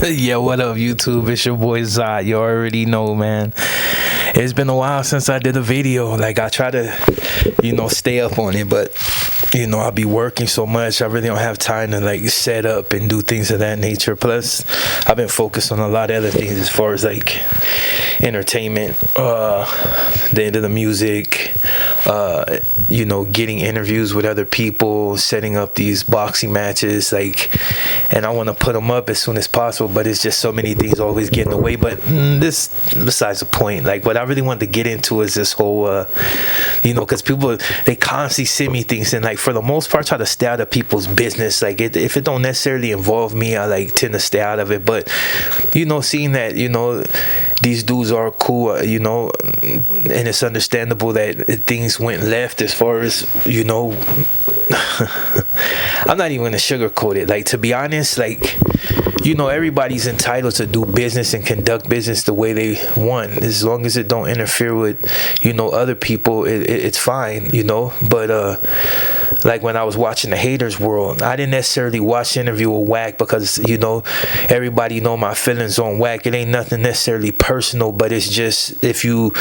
Yeah, what up, YouTube? It's your boy Zod. You already know, man. It's been a while since I did a video. Like, I try to, stay up on it, but, I'll be working so much. I really don't have time to, like, set up and do things of that nature. Plus, I've been focused on a lot of other things as far as, like, entertainment, the end of the music, getting interviews with other people, setting up these boxing matches, like, and I want to put them up as soon as possible, but it's just so many things always get in the way. But this besides the point. Like, what I really wanted to get into is this whole because people, they constantly send me things, and like, for the most part, try to stay out of people's business. Like, if it don't necessarily involve me, I like tend to stay out of it. But seeing that these dudes are cool, and it's understandable that things went left as far as I'm not even gonna sugarcoat it. Like, to be honest, like, everybody's entitled to do business and conduct business the way they want, as long as it don't interfere with other people. It's fine, but like, when I was watching the Hatersworld, I didn't necessarily watch the interview with Wack because everybody know my feelings on Wack. It ain't nothing necessarily personal, but it's just, if you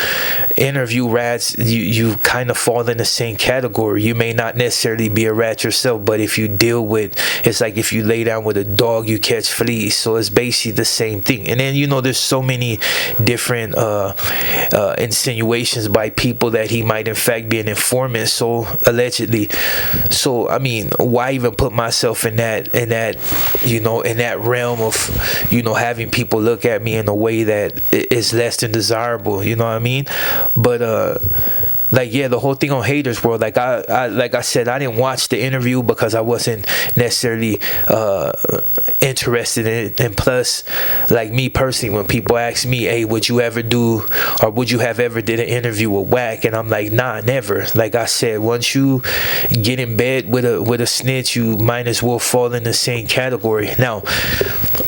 interview rats, you kind of fall in the same category. You may not necessarily be a rat yourself, but if you deal with, it's like if you lay down with a dog, you catch fleas. So it's basically the same thing. And then there's so many different insinuations by people that he might in fact be an informant, so allegedly. So I mean, why even put myself in that realm of having people look at me in a way that is less than desirable, you know what I mean? But like, yeah, the whole thing on Hatersworld, like I said, I didn't watch the interview because I wasn't necessarily interested in it. And plus, like, me personally, when people ask me, hey, would you ever do, or would you have ever did an interview with Wack? And I'm like, nah, never. Like I said, once you get in bed with a snitch, you might as well fall in the same category. Now,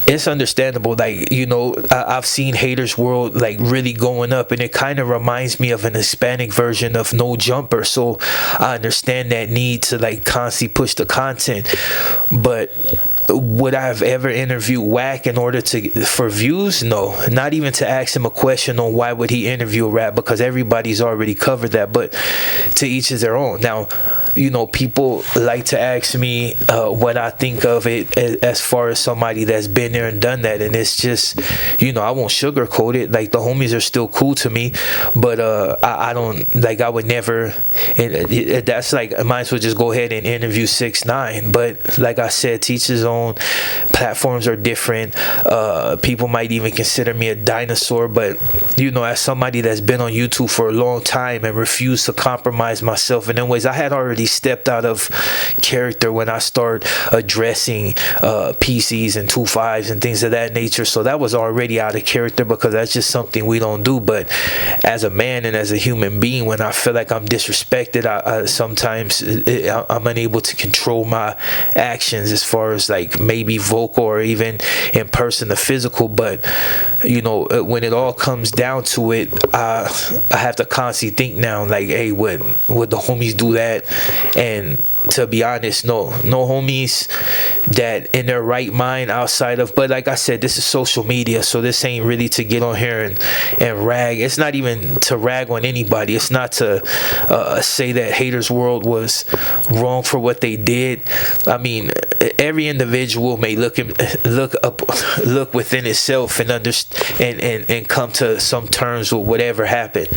it's understandable, like, I've seen Hatersworld like really going up, and it kind of reminds me of an Hispanic version of No Jumper. So I understand that need to like constantly push the content, but would I have ever interviewed Wack in order for views? No, not even to ask him a question on why would he interview a rap, because everybody's already covered that. But to each is their own. Now, people like to ask me what I think of it as far as somebody that's been there and done that, and it's just, I won't sugarcoat it. Like, the homies are still cool to me, but I don't, like, I would never, and that's like, I might as well just go ahead and interview 6ix9ine. But like I said, to each his own. Platforms are different. People might even consider me a dinosaur, but as somebody that's been on YouTube for a long time and refused to compromise myself in them ways, I had already stepped out of character when I started addressing PCs and 2.5s and things of that nature. So that was already out of character, because that's just something we don't do. But as a man and as a human being, when I feel like I'm disrespected, I sometimes I'm unable to control my actions, as far as like maybe vocal or even in person, the physical. But when it all comes down to it, I have to constantly think now, like, hey, would the homies do that? And to be honest, no homies that in their right mind outside of, but like I said, this is social media, so this ain't really to get on here and rag. It's not even to rag on anybody. It's not to say that Hatersworld was wrong for what they did. I mean, every individual may look within itself and understand and come to some terms with whatever happened.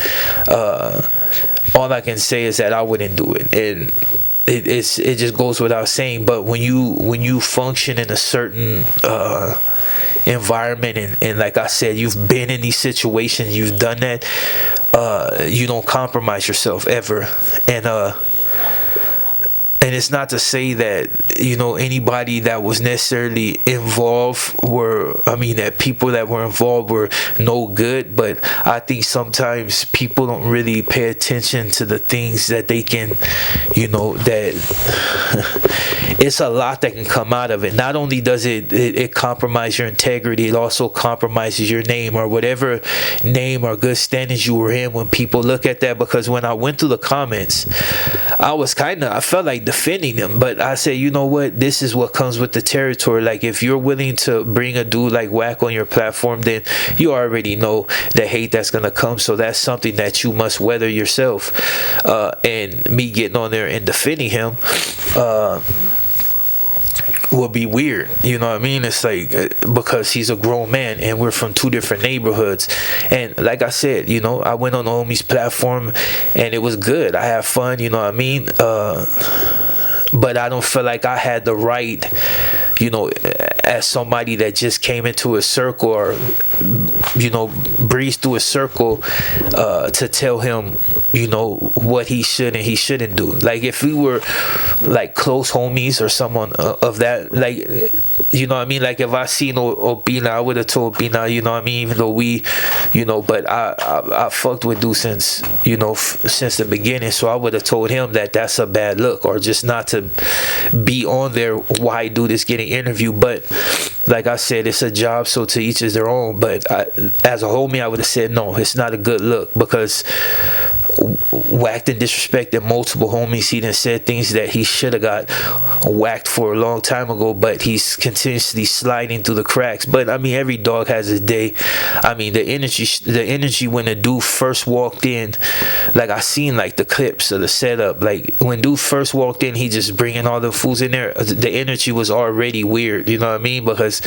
All I can say is that I wouldn't do it, and it just goes without saying. But when you function in a certain environment, and like I said, you've been in these situations, you've done that, you don't compromise yourself ever. And it's not to say that anybody that was necessarily involved that people that were involved were no good, but I think sometimes people don't really pay attention to the things that they can, that it's a lot that can come out of it. Not only does it compromise your integrity, it also compromises your name, or whatever name or good standings you were in when people look at that. Because when I went through the comments, I felt like defending them. But I said, you know what, this is what comes with the territory. Like, if you're willing to bring a dude like Wack on your platform, then you already know the hate that's gonna come. So that's something that you must weather yourself. And me getting on there and defending him will be weird, you know what I mean? It's like, because he's a grown man and we're from two different neighborhoods. And like I said, you know, I went on the homie's platform and it was good. I had fun, you know what I mean? But I don't feel like I had the right, you know, as somebody that just came into a circle, or, you know, breezed through a circle, to tell him, you know, what he should and he shouldn't do. Like, if we were like close homies or someone of that, like, you know what I mean? Like, if I seen Obina, I would have told Obina, you know what I mean? Even though we, you know, but I fucked with dude since, you know, since the beginning. So I would have told him that that's a bad look, or just not to be on there why dude is getting interviewed. But like I said, it's a job, so to each is their own. But as a homie, I would have said, no, it's not a good look, because whacked and disrespected multiple homies. He done said things that he should have got whacked for a long time ago, but he's continuously sliding through the cracks. But I mean, every dog has his day. I mean, the energy when the dude first walked in, like, I seen like the clips of the setup. Like, when dude first walked in, he just bringing all the fools in there. The energy was already weird, you know what I mean? Because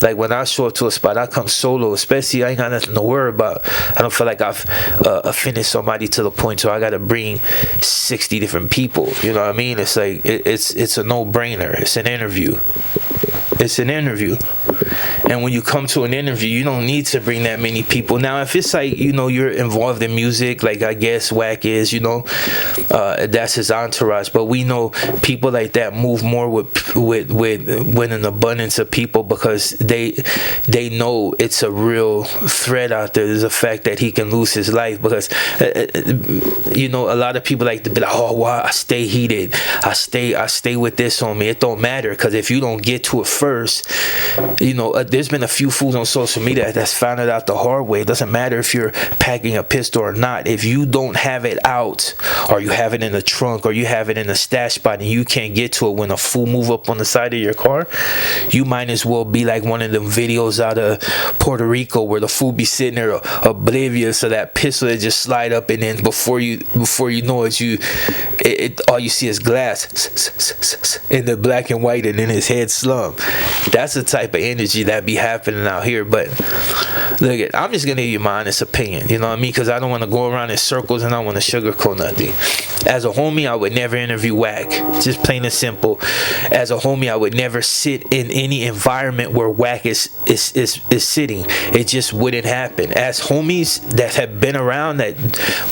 like, when I show up to a spot, I come solo, especially I ain't got nothing to worry about. I don't feel like I've offended somebody to the point so I gotta bring 60 different people, you know what I mean? It's like, it's a no-brainer. It's an interview. It's an interview. And when you come to an interview, you don't need to bring that many people. Now, if it's like, you know, you're involved in music, like I guess Wack is, you know, that's his entourage. But we know people like that move more with an abundance of people, because they know it's a real threat out there. There's a fact that he can lose his life, because you know, a lot of people like to be like, oh, wow, I stay heated, I stay with this on me. It don't matter, because if you don't get to it first, you know, there's been a few fools on social media that's found it out the hard way. It doesn't matter if you're packing a pistol or not. If you don't have it out, or you have it in the trunk, or you have it in a stash spot, and you can't get to it when a fool move up on the side of your car, you might as well be like one of them videos out of Puerto Rico where the fool be sitting there oblivious of that pistol that just slide up, and then before you know it, all you see is glass in the black and white, and then his head slump. That's the type of energy that be happening out here. But look, I'm just gonna give you my honest opinion, you know what I mean? Because I don't want to go around in circles, and I don't want to sugarcoat nothing. As a homie, I would never interview Wack, just plain and simple. As a homie, I would never sit in any environment where Wack is sitting. It just wouldn't happen. As homies that have been around that,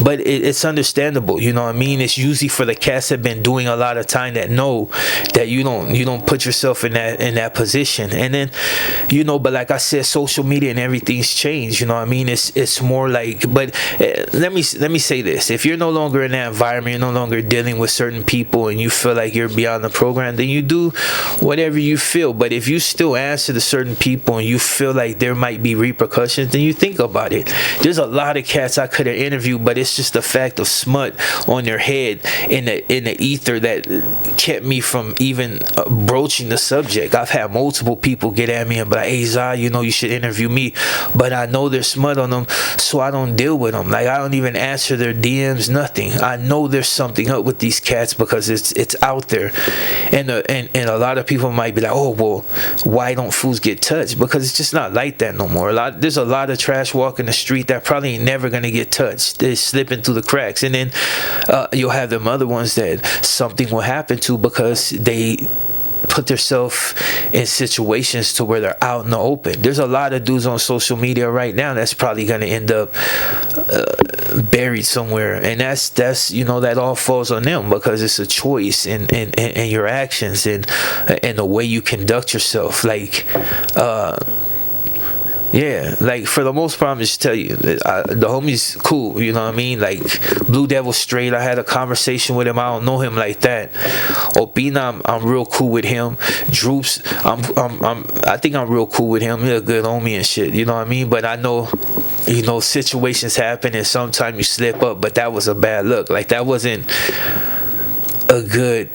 but it's understandable, you know what I mean? It's usually for the cats that have been doing a lot of time, that know that you don't put yourself in that position. And then, you know, but like I said, social media and everything's changed, you know what I mean? It's more like, but let me say this: if you're no longer in that environment, you're no longer dealing with certain people, and you feel like you're beyond the program, then you do whatever you feel. But if you still answer to certain people and you feel like there might be repercussions, then you think about it. There's a lot of cats I could have interviewed, but it's just the fact of smut on their head in the ether that kept me from even broaching the subject. I've had multiple people get at me and be like, hey Zai, you know, you should interview me, but I know there's smut on them, so I don't deal with them. Like, I don't even answer their DMs, nothing. I know there's something up with these cats, because it's out there. And a lot of people might be like, oh, well, why don't fools get touched? Because it's just not like that no more. There's a lot of trash walking the street that probably ain't never gonna get touched. They're slipping through the cracks. And then you'll have them other ones that something will happen to, because they put themselves in situations to where they're out in the open. There's a lot of dudes on social media right now that's probably going to end up buried somewhere, and that's you know, that all falls on them, because it's a choice in your actions and the way you conduct yourself. Like, yeah, like, for the most part, I'm just tell you, the homie's cool, you know what I mean? Like, Blue Devil straight, I had a conversation with him. I don't know him like that. Opina, I'm real cool with him. Droops, I think I'm real cool with him. He's a good homie and shit, you know what I mean? But I know, you know, situations happen and sometimes you slip up, but that was a bad look. Like, that wasn't a good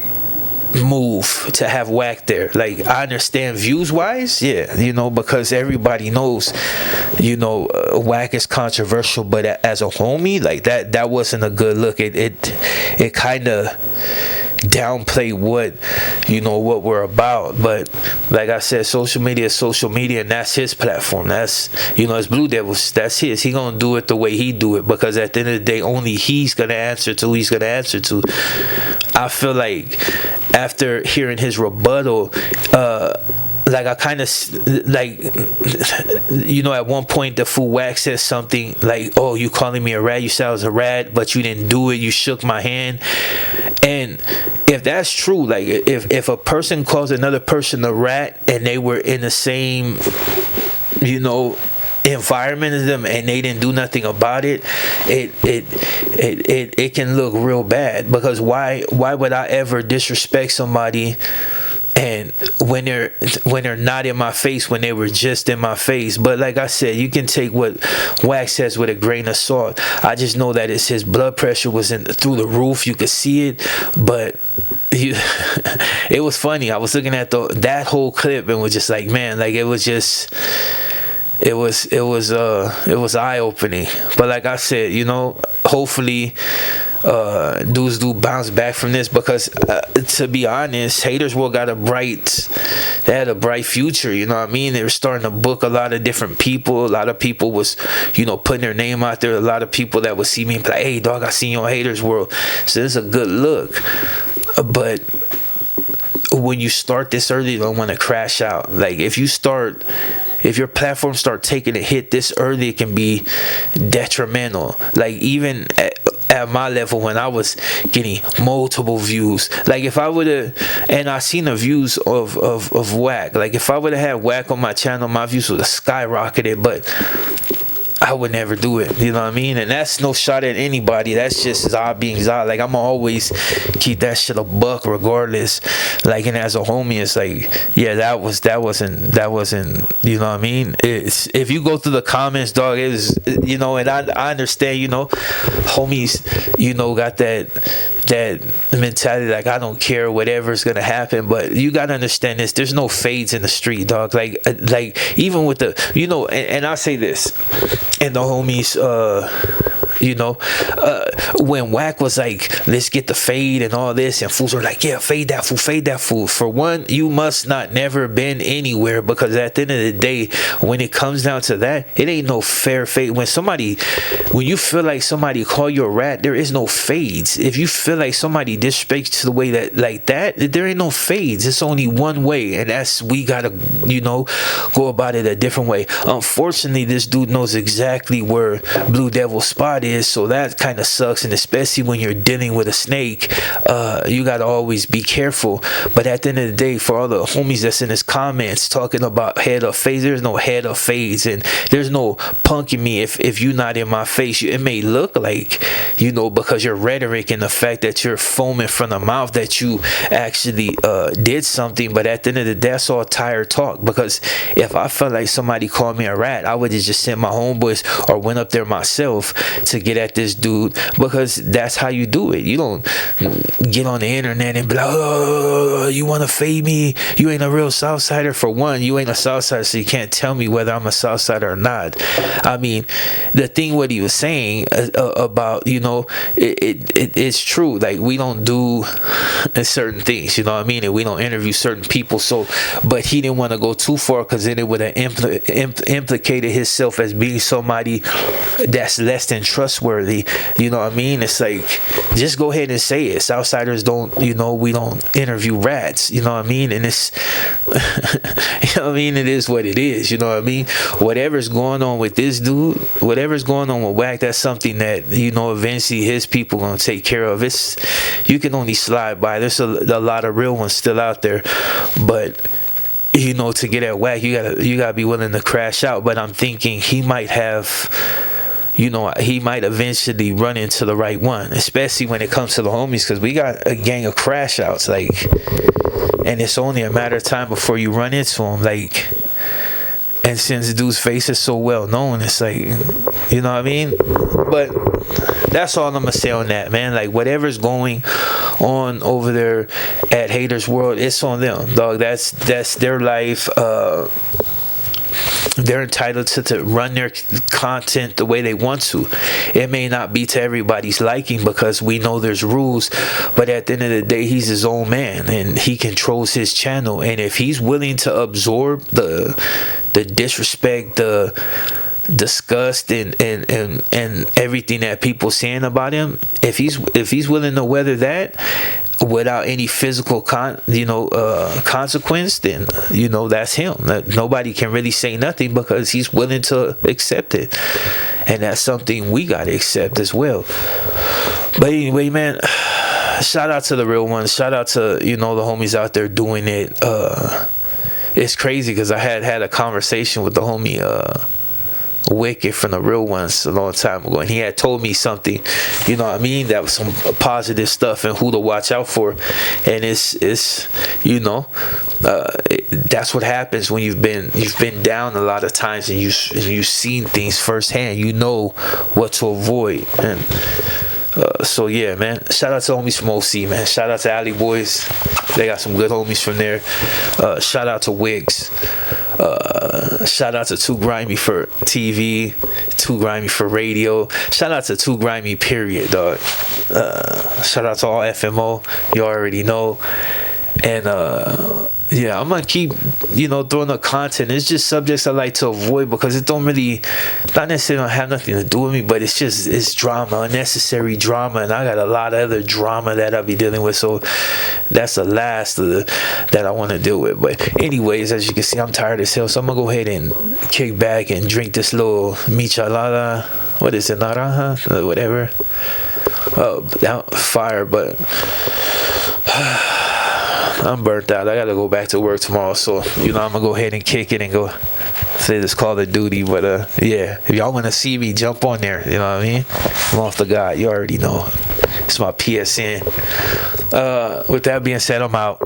move to have Wack there. Like, I understand views wise, yeah, you know, because everybody knows, you know, Wack is controversial, but as a homie, like that wasn't a good look. It kind of downplay what, you know, what we're about. But like I said, social media is social media, and that's his platform. That's, you know, it's Blue Devils, that's his. He gonna do it the way he do it, because at the end of the day, only he's gonna answer to who he's gonna answer to. I feel like after hearing his rebuttal, like, I kind of, like, you know, at one point the fool Wack says something like, oh, you calling me a rat, you said I was a rat, but you didn't do it, you shook my hand. And if that's true, like, if a person calls another person a rat and they were in the same, you know, environment as them and they didn't do nothing about it, it can look real bad. Because why would I ever disrespect somebody, and when they're not in my face, when they were just in my face? But like I said, you can take what Wack says with a grain of salt. I just know that it's his blood pressure was through the roof. You could see it, but it was funny. I was looking at that whole clip and was just like, man, like, it was just, it was eye-opening. But like I said, you know, hopefully dudes do bounce back from this, because to be honest, Hatersworld had a bright future, you know what I mean? They were starting to book a lot of different people. A lot of people was, you know, putting their name out there. A lot of people that would see me and be like, hey dog, I seen you on Hatersworld. So it's a good look. But when you start this early, you don't want to crash out. Like, if your platform start taking a hit this early, it can be detrimental. Like, even at my level, when I was getting multiple views, like, if I would have, and I seen the views of Wack, like, if I would have had Wack on my channel, my views would have skyrocketed. But I would never do it, you know what I mean? And that's no shot at anybody. That's just Zod being Zod. Like, I'm always keep that shit a buck regardless. Like, and as a homie, it's like, yeah, that wasn't, you know what I mean? It's, if you go through the comments, dog, it was, you know, and I understand, you know, homies, you know, got that mentality, like, I don't care, whatever's gonna happen. But you gotta understand this, there's no fades in the street, dog. Like even with the, you know, and I say this, and the homies, you know, when Wack was like, let's get the fade and all this, and fools were like, yeah, fade that fool. For one, you must not never been anywhere, because at the end of the day, when it comes down to that, it ain't no fair fade. When you feel like somebody call you a rat, there is no fades. If you feel like somebody disrespects the way that, like that, there ain't no fades. It's only one way, and that's, we gotta, you know, go about it a different way. Unfortunately, this dude knows exactly where Blue Devil's spot is, so that kind of sucks. And especially when you're dealing with a snake, you gotta always be careful. But at the end of the day, for all the homies that's in his comments talking about head up fades, there's no head up fades, and there's no punking me if you're not in my face. It may look like, you know, because your rhetoric and the fact that you're foaming from the mouth, that you actually did something. But at the end of the day, that's all tired talk. Because if I felt like somebody called me a rat, I would have just sent my homeboys or went up there myself to get at this dude, because that's how you do it. You don't get on the internet and be like, oh, you want to fade me, you ain't a real Southsider. For one, you ain't a Southsider, so you can't tell me whether I'm a Southsider or not. I mean, the thing what he was saying about, you know, it's true. Like, we don't do certain things, you know what I mean, and we don't interview certain people. So, but he didn't want to go too far, because then it would have implicated himself as being somebody that's less than trustworthy, you know what I mean? It's like, just go ahead and say it. Southsiders don't, you know, we don't interview rats, you know what I mean? And it's you know what I mean, it is what it is, you know what I mean? Whatever's going on with this dude, whatever's going on with Wack, that's something that, you know, eventually his people gonna take care of. It's, you can only slide by. There's a lot of real ones still out there, but you know, to get at Wack, you gotta be willing to crash out. But I'm thinking he might have, you know, he might eventually run into the right one, especially when it comes to the homies, because we got a gang of crash outs, like, and it's only a matter of time before you run into them, like. And since the dude's face is so well known, it's like, you know what I mean? But that's all I'm gonna say on that, man. Like, whatever's going on over there at Hatersworld, it's on them, dog. That's their life. They're entitled to run their content the way they want to. It may not be to everybody's liking because we know there's rules, but at the end of the day, he's his own man and he controls his channel. And if he's willing to absorb the disrespect, the disgust, and everything that people saying about him, if he's willing to weather that without any physical consequence, then that's him. Nobody can really say nothing because he's willing to accept it, and that's something we gotta accept as well. But anyway, man, shout out to the real ones. Shout out to the homies out there doing it. It's crazy because I had a conversation with the homie Wicked from the real ones a long time ago, and he had told me something, that was some positive stuff and who to watch out for. And it's that's what happens when you've been down a lot of times and you've seen things firsthand. You know what to avoid. And so yeah, man, shout out to homies from OC, man. Shout out to Alley Boys, they got some good homies from there. Shout out to Wigs. Shout out to Too Grimy for TV, Too Grimy for radio. Shout out to Too Grimy period, dog. Shout out to all FMO, you already know. And yeah, I'm gonna keep throwing up content. It's just subjects I like to avoid because it don't not necessarily have nothing to do with me, but it's drama, unnecessary drama, and I got a lot of other drama that I'll be dealing with, so that's the last that I want to deal with. But anyways, as you can see, I'm tired as hell, so I'm gonna go ahead and kick back and drink this little michelada. What is it, naranja, whatever. Fire, but I'm burnt out. I gotta go back to work tomorrow, so I'm gonna go ahead and kick it and go say this Call of Duty. But yeah, if y'all wanna see me, jump on there. You know what I mean? I'm off the God. You already know. It's my PSN. With that being said, I'm out.